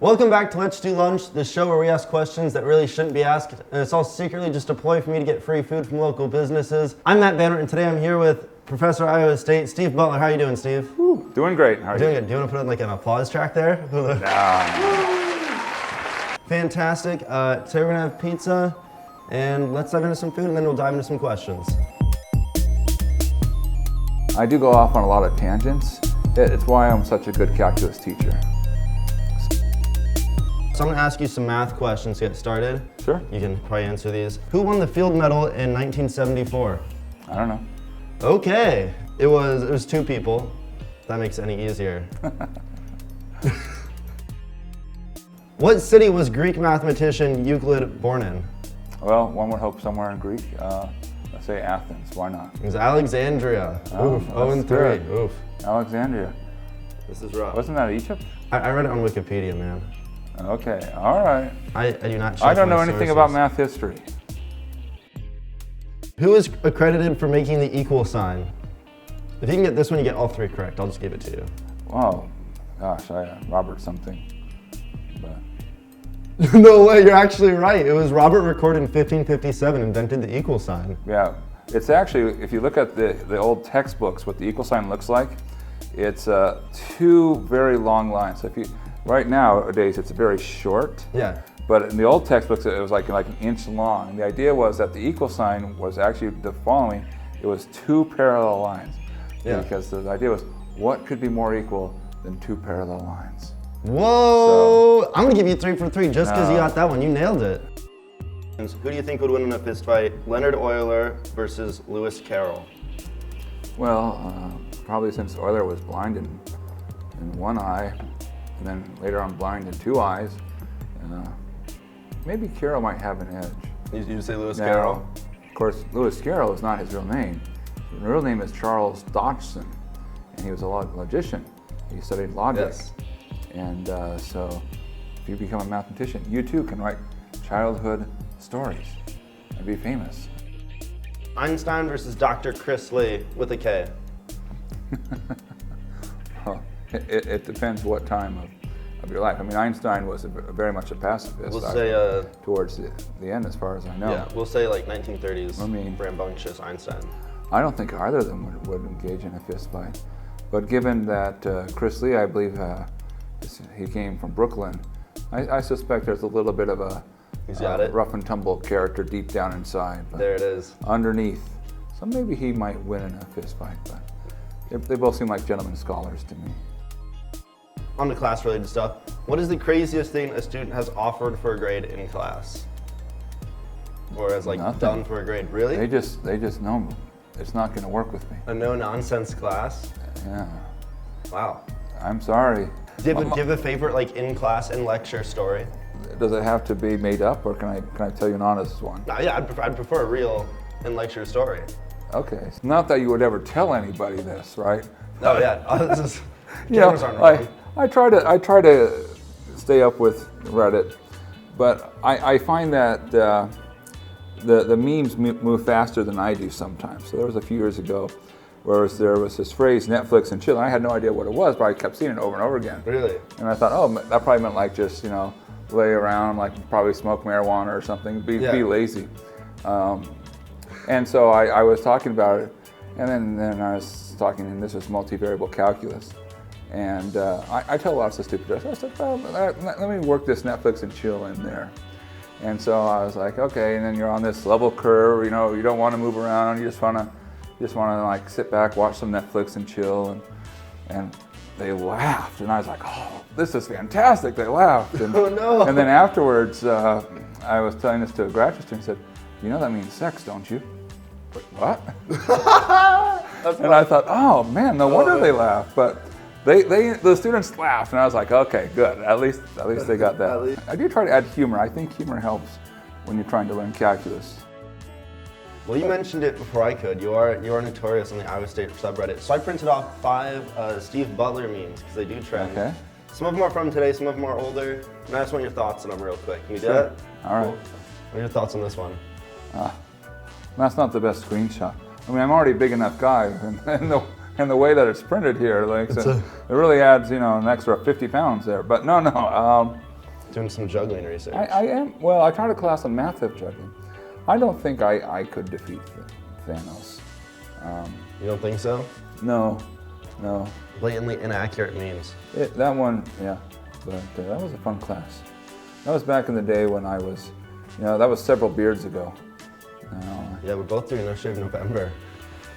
Welcome back to Let's Do Lunch, the show where we ask questions that really shouldn't be asked, and it's all secretly just a ploy for me to get free food from local businesses. I'm Matt Banner, and today I'm here with Professor at Iowa State, Steve Butler. How are you doing, Steve? Woo, doing great. How are you? Doing good. Do you want to put in like an applause track there? Fantastic. Today we're gonna have pizza, and let's dive into some food, and then we'll dive into some questions. I do go off on a lot of tangents. It's why I'm such a good calculus teacher. So I'm gonna ask you some math questions to get started. Sure. You can probably answer these. Who won the field medal in 1974? I don't know. Okay. It was two people. If that makes it any easier. What city was Greek mathematician Euclid born in? Well, one would hope somewhere in Greek. Let's say Athens. Why not? It was Alexandria. Oof. 0-3. Good. Oof. Alexandria. This is rough. Wasn't that Egypt? I read it on Wikipedia, man. Okay. All right. I do not check I don't my know anything sources. about math history. Who is accredited for making the equal sign? If you can get this one, you get all three correct. I'll just give it to you. Wow. Gosh, Robert something. But No way, you're actually right. It was Robert Record in 1557 invented the equal sign. yeah, it's actually, if you look at the old textbooks, what the equal sign looks like, it's two very long lines. So if you right nowadays, it's very short. Yeah. But in the old textbooks, it was like an inch long. And the idea was that the equal sign was actually the following. It was two parallel lines. Yeah. Because the idea was, what could be more equal than two parallel lines? Whoa! I'm gonna give you 3 for 3 just because you No. got that one. You nailed it. Who do you think would win in a fist fight? Leonard Euler versus Lewis Carroll. Well, probably since Euler was blind in one eye, and then later on blind in two eyes, maybe Carroll might have an edge. You say Lewis Now, Carroll? Of course, Lewis Carroll is not his real name. His real name is Charles Dodgson, and he was a logician. He studied logic. Yes. And so if you become a mathematician, you too can write childhood stories and be famous. Einstein versus Dr. Chris Lee with a K. Well, it depends what time of your life. I mean, Einstein was very much a pacifist. We'll say, towards the end, as far as I know. yeah, we'll say like 1930s I mean- rambunctious Einstein. I don't think either of them would engage in a fist fight. But given that Chris Lee, I believe he came from Brooklyn, I suspect there's a little bit of a He's got it. rough and tumble character deep down inside. But There it is. underneath. So maybe he might win in a fist fight, but they both seem like gentlemen scholars to me. On to class related stuff. What is the craziest thing a student has offered for a grade in class? Or has like Nothing. done for a grade? Really? They just know it's not going to work with me. A no nonsense class? Yeah, Wow. I'm sorry. Do you have a favorite like in class and lecture story? Does it have to be made up, or can I tell you an honest one? Yeah, I'd prefer a real in lecture story. Okay, it's not that you would ever tell anybody this, right? Oh yeah, this is, You cameras know, aren't wrong. I try to stay up with Reddit, but I find that the memes move faster than I do sometimes. So there was a few years ago where there was this phrase, Netflix and chill, and I had no idea what it was, but I kept seeing it over and over again. Really? And I thought, oh, that probably meant like just, lay around, like probably smoke marijuana or something, be lazy. And so I was talking about it, and then I was talking, and this was multivariable calculus. And I tell lots of stupid jokes. I said, well, let me work this Netflix and chill in there. And so I was like, okay, and then you're on this level curve, you don't want to move around, you just want to like sit back, watch some Netflix and chill, and they laughed, and I was like, oh, this is fantastic, they laughed. And, Oh no. And then afterwards, I was telling this to a graduate student, and said, that means sex, don't you? What? And I thought, oh man, no wonder they laughed. But the students laughed, and I was like, okay, good. At least they got that. I do try to add humor. I think humor helps when you're trying to learn calculus. Well, you mentioned it before I could. You are notorious on the Iowa State subreddit. So I printed off 5 Steve Butler memes because they do trend. Okay. Some of them are from today, some of them are older. And I just want your thoughts on them real quick. Can you do Sure. that? All right. Cool. What are your thoughts on this one? That's not the best screenshot. I mean, I'm already a big enough guy, and the way that it's printed here, like, so it really adds, an extra 50 pounds there. But no. doing some juggling research. I am. Well, I taught a class on math of juggling. I don't think I could defeat Thanos. You don't think so? No. Blatantly inaccurate memes. That one, yeah. But that was a fun class. That was back in the day when I was, that was several beards ago. Yeah, we're both doing No Shave November.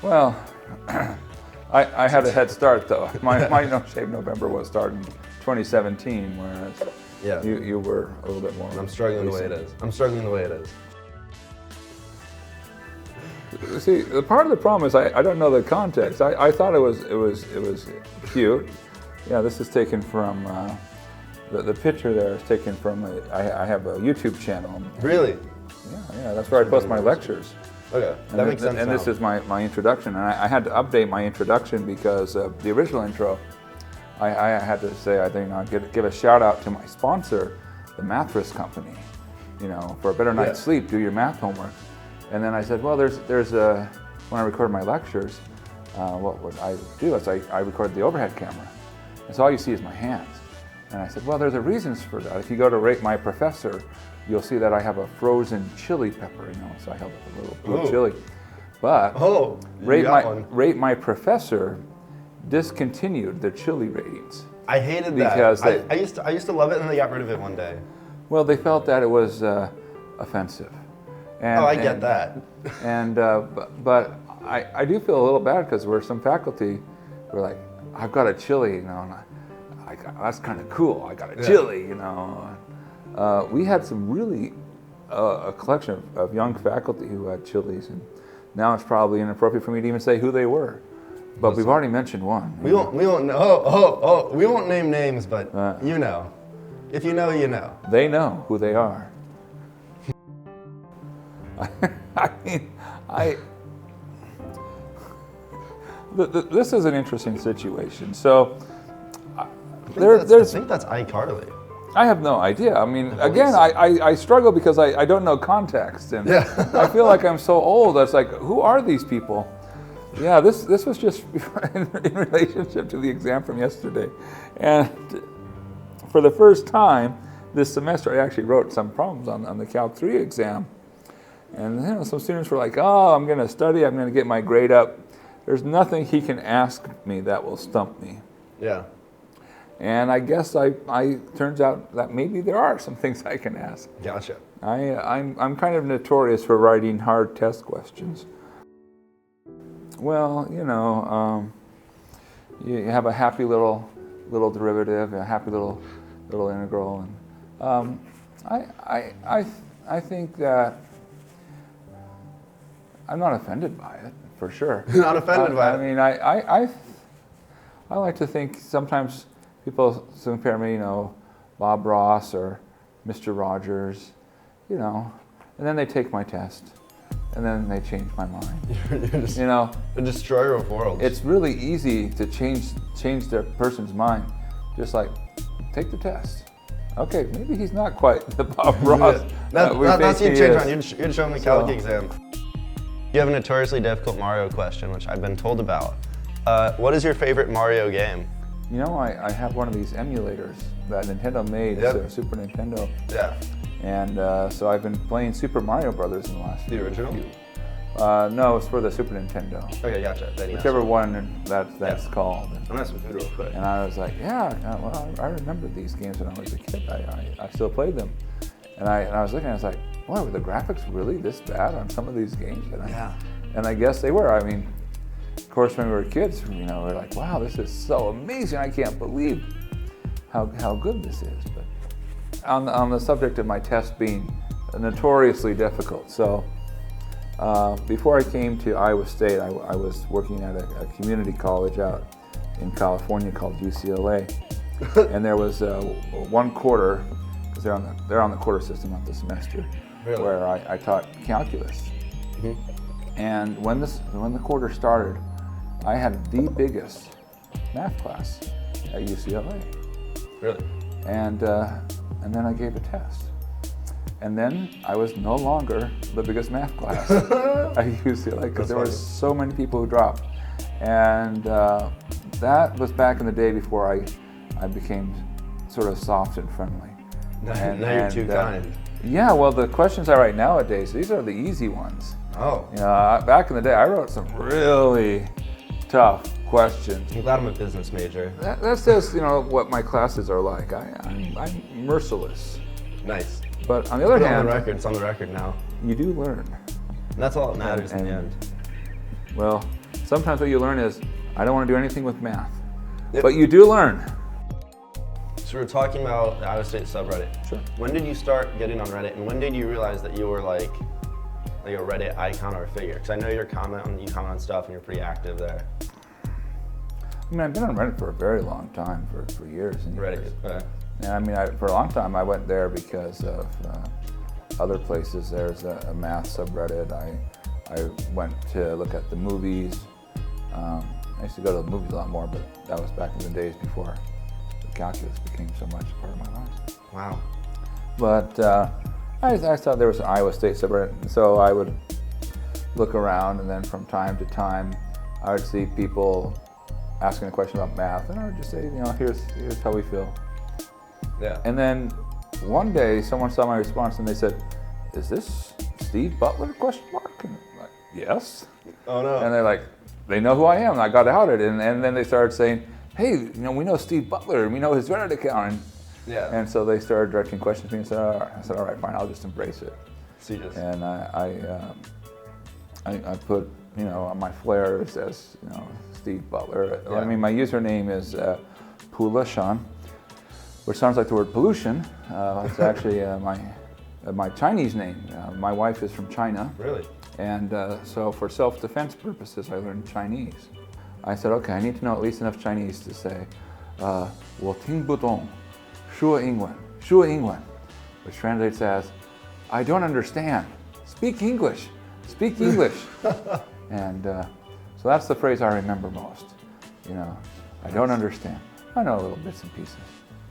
Well, I had a head start though. My No Shave November was starting 2017, whereas you were a little bit more. And I'm struggling the way it is. I'm struggling the way it is. See, part of the problem is I don't know the context. I thought it was cute. Yeah, this is taken from the picture there is taken from I have a YouTube channel. Really? Yeah, that's where I post my lectures. Okay, that makes sense. And this is my introduction, and I had to update my introduction because the original intro, I had to say, I think I'll give a shout out to my sponsor, the Mattress Company. For a better night's sleep, do your math homework. And then I said, well, there's when I record my lectures, what I do is I record the overhead camera, and so all you see is my hands. And I said, well, there's a reasons for that. If you go to Rate My Professor, you'll see that I have a frozen chili pepper, so I held up a little blue chili. But Rate My Professor discontinued their chili ratings. I hated that. Because I used to love it, and then they got rid of it one day. Well, they felt that it was offensive. And, I get that. But I do feel a little bad because we're some faculty who are like, I've got a chili, and that's kind of cool. I got a chili, We had some really a collection of young faculty who had chilies, and now it's probably inappropriate for me to even say who they were. But we've already mentioned one. We won't know. We won't name names, but you know. If you know, you know. They know who they are. This is an interesting situation. So, I think that's iCarly. I have no idea. I mean, again, I struggle because I don't know context, and I feel like I'm so old. It's like, who are these people? Yeah, this was just in relationship to the exam from yesterday, and for the first time this semester, I actually wrote some problems on the Calc 3 exam. And some students were like, oh, I'm going to study, I'm going to get my grade up. There's nothing he can ask me that will stump me. Yeah. And I guess turns out that maybe there are some things I can ask. Gotcha. I'm kind of notorious for writing hard test questions. Well, you have a happy little derivative, a happy little integral, and I think that I'm not offended by it, for sure. You're not offended by it? I mean, I like to think sometimes people compare me, Bob Ross or Mr. Rogers, and then they take my test, and then they change my mind. You're just a destroyer of worlds. It's really easy to change their person's mind, just like take the test. Okay, maybe he's not quite the Bob Ross. That's you change on. You'd show him the calc exam. You have a notoriously difficult Mario question, which I've been told about. What is your favorite Mario game? I have one of these emulators that Nintendo made, Super Nintendo. Yeah. And so I've been playing Super Mario Brothers in the last few. The original? No, it's for the Super Nintendo. Okay, gotcha. Whichever one that's called. I'm gonna some food real quick. And I was like, well, I remember these games when I was a kid. I still played them. And I was looking, I was like, boy, were the graphics really this bad on some of these games? And I guess they were. I mean, of course, when we were kids, we're like, wow, this is so amazing. I can't believe how good this is. But on the subject of my test being notoriously difficult. So before I came to Iowa State, I was working at a community college out in California called UCLA. And there was one quarter, because they're on the quarter system of the semester, really? Where I taught calculus. Mm-hmm. And when the quarter started, I had the biggest math class at UCLA. Really? And then I gave a test. And then I was no longer the biggest math class at UCLA because there were so many people who dropped. And that was back in the day before I became sort of soft and friendly. Now you're too kind. Yeah, well, the questions I write nowadays, these are the easy ones. Oh. You know, back in the day, I wrote some really tough questions. I'm glad I'm a business major. That's just, you know, what my classes are like. I'm merciless. Nice. But on the other hand, it's on the record now. you do learn. And that's all that matters in the end. Well, sometimes what you learn is, I don't want to do anything with math. Yep. But you do learn. So we're talking about the Iowa State subreddit. Sure. When did you start getting on Reddit, and when did you realize that you were like a Reddit icon or a figure? Because I know you comment on stuff and you're pretty active there. I mean, I've been on Reddit for a very long time, for years and years. Reddit. And I mean, for a long time, I went there because of other places. There's a math subreddit. I went to look at the movies. I used to go to the movies a lot more, but that was back in the days before the calculus became so much a part of my life. Wow. But I saw there was an Iowa State subreddit, and so I would look around, and then from time to time, I would see people asking a question about math, and I would just say, you know, here's how we feel. Yeah. And then one day, someone saw my response, and they said, "Is this Steve Butler?" And I'm like, yes. Oh no. And they're like, they know who I am. And I got outed, and then they started saying, "Hey, you know, we know Steve Butler, and we know his Reddit account." And, yeah. And so they started directing questions to me, and said, all right. I said, all right, fine, I'll just embrace it. So you just. And I put, you know, on my flares as, you know, Steve Butler. Yeah. I mean, my username is Pulashan, which sounds like the word pollution. It's actually my Chinese name. My wife is from China. Really? And so for self-defense purposes, I learned Chinese. I said, okay, I need to know at least enough Chinese to say, 我听不懂说英文, which translates as, I don't understand, speak English. And so that's the phrase I remember most. You know, I don't understand. I know little bits and pieces.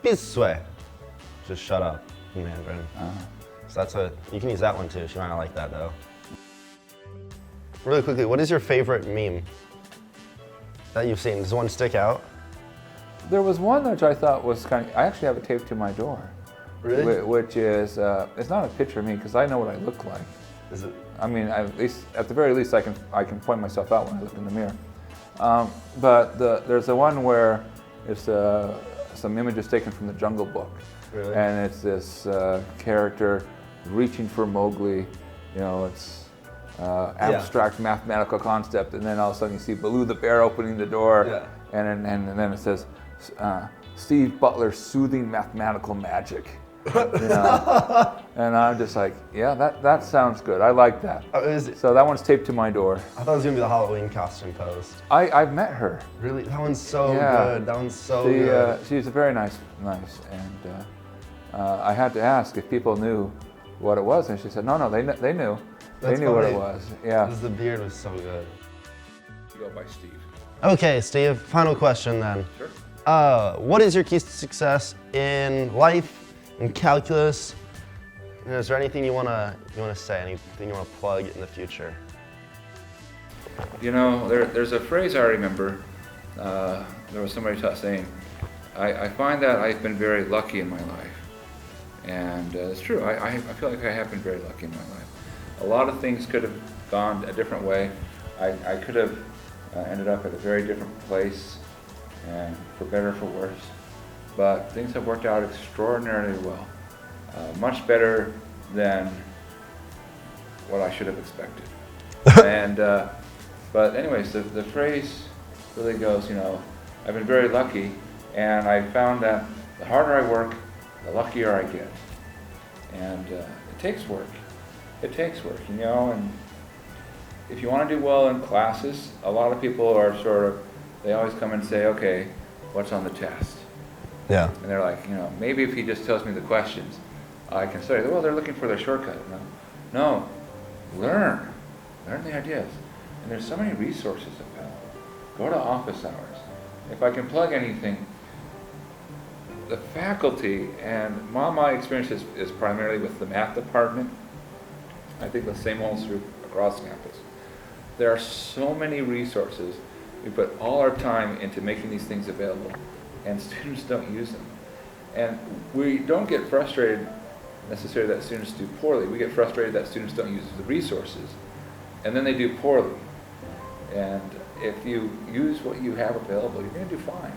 闭嘴. Just shut up in Mandarin. So that's you can use that one too. She might not like that though. Really quickly, what is your favorite meme that you've seen? Does one stick out? There was one which I thought was I actually have it taped to my door. Really? Which is, it's not a picture of me because I know what I look like. Is it? I mean, at the very least, I can point myself out when I look in the mirror. But there's the one where it's some images taken from the Jungle Book. Really? And it's this character reaching for Mowgli. You know, it's abstract mathematical concept, and then all of a sudden you see Baloo the bear opening the door, and then it says, Steve Butler soothing mathematical magic. You know? And I'm just like, yeah, that sounds good. I like that. Oh, is it? So that one's taped to my door. I thought it was gonna be the Halloween costume post. I've met her. Really? That one's so good. That one's so good. She's a very nice, and I had to ask if people knew what it was, and she said, no, they knew. They knew what it was. Yeah. Because the beard was so good. You go by Steve. Okay, Steve. Final question then. Sure. What is your key to success in life, in calculus? And is there anything you wanna say? Anything you wanna plug in the future? You know, there's a phrase I remember. There was somebody saying, I find that I've been very lucky in my life. And it's true, I feel like I have been very lucky in my life. A lot of things could have gone a different way. I could have ended up at a very different place, and for better or for worse. But things have worked out extraordinarily well. Much better than what I should have expected. And but anyways, the phrase really goes, you know, I've been very lucky, and I found that the harder I work, the luckier I get. And it takes work. It takes work, you know, and if you want to do well in classes, a lot of people are they always come and say, okay, what's on the test? Yeah. And they're like, you know, maybe if he just tells me the questions, I can study. Well, they're looking for their shortcut. No, learn the ideas. And there's so many resources available. Go to office hours. If I can plug anything, the faculty, and my experience is primarily with the math department. I think the same holds true across campus. There are so many resources. We put all our time into making these things available, and students don't use them. And we don't get frustrated necessarily that students do poorly. We get frustrated that students don't use the resources, and then they do poorly. And if you use what you have available, you're going to do fine.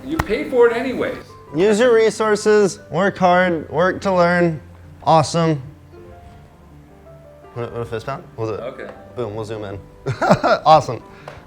You pay for it anyways. Use your resources, work hard, work to learn. Awesome. What a fist pound? Was it? Okay. Boom, we'll zoom in. Awesome.